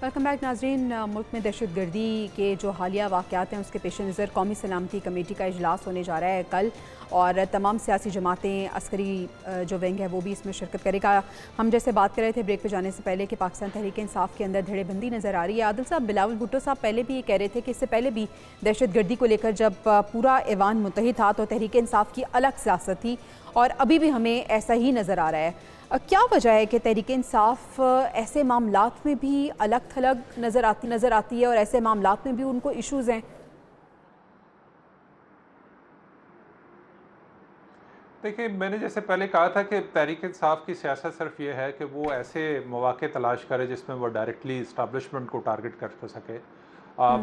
Welcome back नाजरीन। मुल्क में दहशत गर्दी के जो हालिया वाक़यात हैं उसके पेश नज़र कौमी सलामती कमेटी का इजलास होने जा रहा है कल, और तमाम सियासी जमातें, अस्करी जो विंग है वो भी इसमें शिरकत करेगा। हम जैसे बात कर रहे थे ब्रेक पे जाने से पहले कि पाकिस्तान तहरीक इंसाफ के अंदर धड़ेबंदी नज़र आ रही है। आदिल साहब, बिलावल भुट्टो साहब पहले भी ये कह रहे थे कि इससे पहले भी दहशत गर्दी को लेकर जब पूरा ऐवान मुत्तहिद था तो तहरीक इंसाफ की अलग सियासत थी, और अभी भी हमें ऐसा ही नज़र आ रहा है। क्या वजह है कि तहरीक इंसाफ ऐसे मामलात में भी अलग थलग नज़र आती है और ऐसे मामलात में भी उनको इश्यूज़ हैं? देखिए, मैंने जैसे पहले कहा था कि तहरीक इंसाफ की सियासत सिर्फ ये है कि वो ऐसे मौक़े तलाश करे जिसमें वो डायरेक्टली इस्टेब्लिशमेंट को टारगेट कर सके।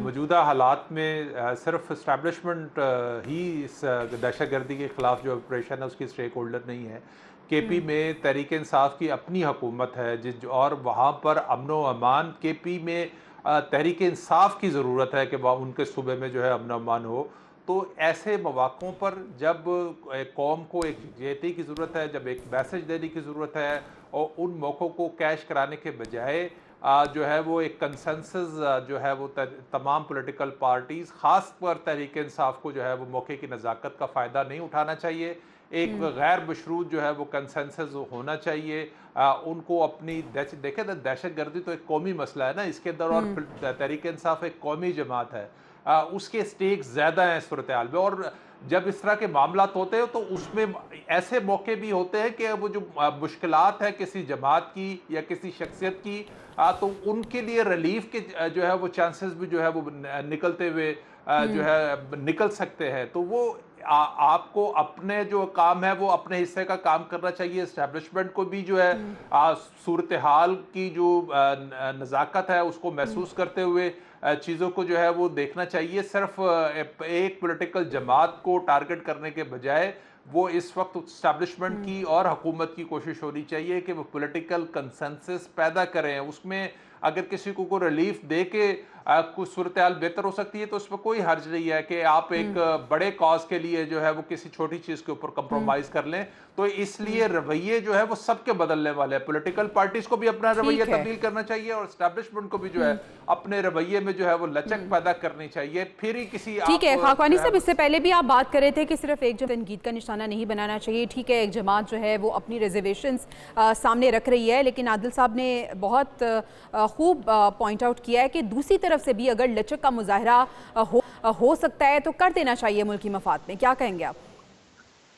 मौजूदा हालात में सिर्फ इस्टेब्लिशमेंट ही इस दहशत गर्दी के ख़िलाफ़ जो ऑपरेशन है उसकी स्टेक होल्डर नहीं है। केपी में तहरीक इंसाफ की अपनी हुकूमत है जिस और वहाँ पर अमन व अमान केपी में तहरीक इंसाफ की ज़रूरत है कि वह उनके सूबे में जो है अमन व अमान हो। तो ऐसे मौक़ों पर जब एक कौम को एक यकजहती की ज़रूरत है, जब एक मैसेज देने की ज़रूरत है और उन मौक़ों को कैश कराने के बजाय जो है वो एक कंसेंसस जो है वो तमाम पॉलिटिकल पार्टीज़ ख़ास पर तहरीक इंसाफ को जो है वो मौके की नज़ाकत का फ़ायदा नहीं उठाना चाहिए। एक गैर मशरूत जो है वो कंसेंसस होना चाहिए। उनको अपनी देखें तो दहशत गर्दी तो एक कौमी मसला है ना, इसके अंदर और तहरीक इंसाफ एक कौमी जमात है। उसके स्टेक्स ज़्यादा हैं सूरत हाल में, और जब इस तरह के मामलात होते हैं तो उसमें ऐसे मौके भी होते हैं कि वो जो मुश्किलात है किसी जमात की या किसी शख्सियत की, तो उनके लिए रिलीफ के जो है वो चांसेस भी जो है वो निकलते हुए जो है निकल सकते हैं। तो वो आपको अपने जो काम है वो अपने हिस्से का काम करना चाहिए। इस्टेब्लिशमेंट को भी जो है सूरत हाल की जो नज़ाकत है उसको महसूस करते हुए चीज़ों को जो है वो देखना चाहिए। सिर्फ एक पॉलिटिकल जमात को टारगेट करने के बजाय वो इस वक्त इस्टेब्लिशमेंट की और हुकूमत की कोशिश होनी चाहिए कि वो पॉलिटिकल कंसेंसस पैदा करें। उसमें अगर किसी को रिलीफ दे के कुछ सूरत हाल बेहतर हो सकती है तो उसमें कोई हर्ज नहीं है कि आप एक बड़े कॉज के लिए जो है वो किसी छोटी चीज़ के ऊपर कंप्रोमाइज कर लें। तो इसलिए रवैये जो है वो सबके बदलने वाले हैं। पॉलिटिकल पार्टीज को भी अपना रवैया ठीक है। तब्दील करना चाहिए और एस्टेब्लिशमेंट को भी जो है अपने रवैये में जो है वो लचक पैदा करनी चाहिए। फिर ही किसी ठीक आप है खाकवानी जो है साहब, इससे पहले भी आप बात कर रहे थे कि सिर्फ एक तनकीद का निशाना नहीं बनाना चाहिए। ठीक है, एक जमात जो है वो अपनी रिजर्वेशंस सामने रख रही है, लेकिन आदिल साहब ने बहुत खूब पॉइंट आउट किया है कि दूसरी तरफ से भी अगर लचक का मुजाहरा हो सकता है तो कर देना चाहिए मुल्की मफाद में। क्या कहेंगे आप?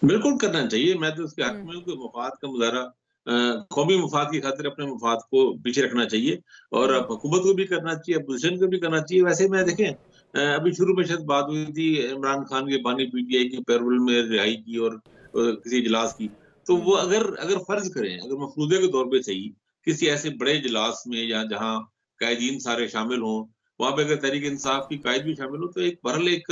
बिल्कुल करना चाहिए। मैं तो उसके हक में हूँ कि मफ़ाद का मुज़ाहरा कौमी मफ़ाद की खातिर अपने मफ़ाद को पीछे रखना चाहिए और अब हुकूमत को भी करना चाहिए, अपोज़िशन को भी करना चाहिए। वैसे मैं देखें अभी शुरू में शायद बात हुई थी इमरान खान के बानी पीटीआई की पैरोल में रिहाई की और किसी इजलास की। तो वो अगर अगर फ़र्ज़ करें, अगर मफ़रूज़े के तौर पे सही, किसी ऐसे बड़े इजलास में या जहाँ कायदीन सारे शामिल हों, वहाँ पे अगर तहरीक इंसाफ की कायद भी शामिल हो, तो एक बहरहाल एक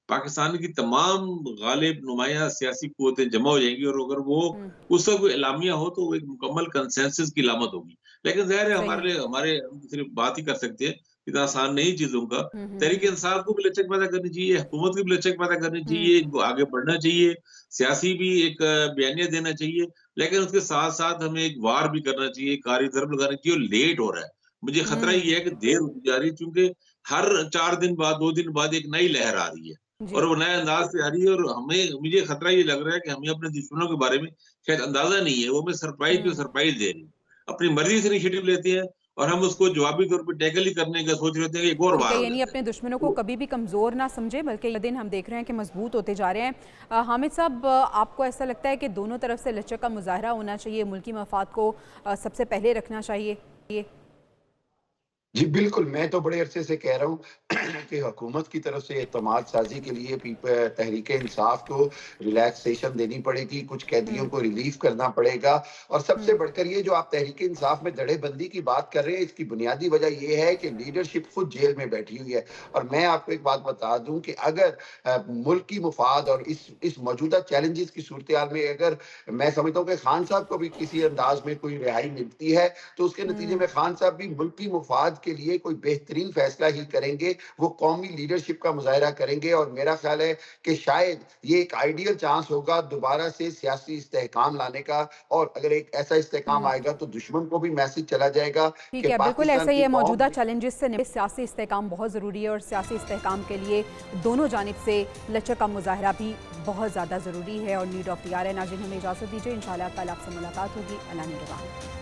पाकिस्तान की तमाम गालिब नुमायाँ सियासी क़ुव्वतें जमा हो जाएँगी और अगर वो उसका कोई एलामिया हो तो वो एक मुकम्मल कंसेंसस की अलामत होगी। लेकिन ज़ाहिर है सही हमारे है। लिए हमारे हम सिर्फ़ बात ही कर सकते हैं, इतना आसान नहीं चीज़ों का। तहरीक इंसाफ को भी लचक पैदा करनी चाहिए, हुकूमत की भी लचक पैदा करनी चाहिए, इनको आगे बढ़ना चाहिए, सियासी भी एक बयानिया देना चाहिए, लेकिन उसके साथ-साथ हमें एक वार भी करना चाहिए, कारी ज़रब लगानी चाहिए और लेट हो रहा है। मुझे खतरा ये है कि देर होती जा रही है क्योंकि हर 4 दिन बाद, 2 दिन बाद एक नई लहर आ रही है। और जी। वो नए अंदाज से आ रही है और हमें मुझे खतरा ये लग रहा है कि हमें अपने दुश्मनों के बारे में शायद अंदाजा नहीं है, वो हमें सरप्राइज़ पे सरप्राइज़ दे रही है। अपनी मर्ज़ी से इनिशिएटिव लेते हैं और हम उसको जवाबी तौर पे टैकल ही करने का सोच रहे थे कि एक और ठीक वार है, हो यानी जाता है। अपने दुश्मनों को तो कभी भी कमज़ोर ना समझे, बल्कि ये दिन हम देख रहे हैं कि मजबूत होते जा रहे हैं। हामिद साहब, आपको ऐसा लगता है कि दोनों तरफ से लचक का मुजाहरा होना चाहिए, मुल्की मफाद को सबसे पहले रखना चाहिए? ये जी, बिल्कुल, मैं तो बड़े अरसे से कह रहा हूँ कि हुकूमत की तरफ से एतमाद साज़ी के लिए तहरीक-ए-इंसाफ को रिलैक्सेशन देनी पड़ेगी, कुछ कैदियों को रिलीफ़ करना पड़ेगा और सबसे बढ़कर ये जो आप तहरीक-ए-इंसाफ में धड़ेबंदी की बात कर रहे हैं, इसकी बुनियादी वजह ये है कि लीडरशिप खुद जेल में बैठी हुई है। और मैं आपको एक बात बता दूँ कि अगर मुल्क की मुफ़ाद और इस मौजूदा चैलेंजेज़ की सूरत-हाल में अगर मैं समझता हूँ कि खान साहब को भी किसी अंदाज़ में कोई रिहाई मिलती है, तो उसके नतीजे में खान साहब भी मुल्क की मुफ़ाद के लिए कोई बेहतरीन फैसला ही करेंगे, वो कौमी लीडरशिप का मुज़ाहिरा करेंगे और मेरा ख्याल है कि शायद ये एक आइडियल चांस होगा दोबारा से सियासी इस्तेहकाम लाने का। और अगर एक ऐसा इस्तेहकाम आएगा तो दुश्मन को भी मैसेज चला जाएगा ठीक कि है, बिल्कुल पाकिस्तान ऐसा ही की है। कौम मौजूदा चैलेंजेस से सियासी इस्तेहकाम बहुत ज़रूरी है और सियासी इस्तेहकाम के लिए दोनों जानिब से लचक का मुजाहरा भी बहुत ज़्यादा ज़रूरी है और नीड ऑफ द आवर है। नाज़रीन, हमें इजाज़त दीजिए, इंशाल्लाह कल आपसे मुलाकात होगी। अल्लाह निगहबान।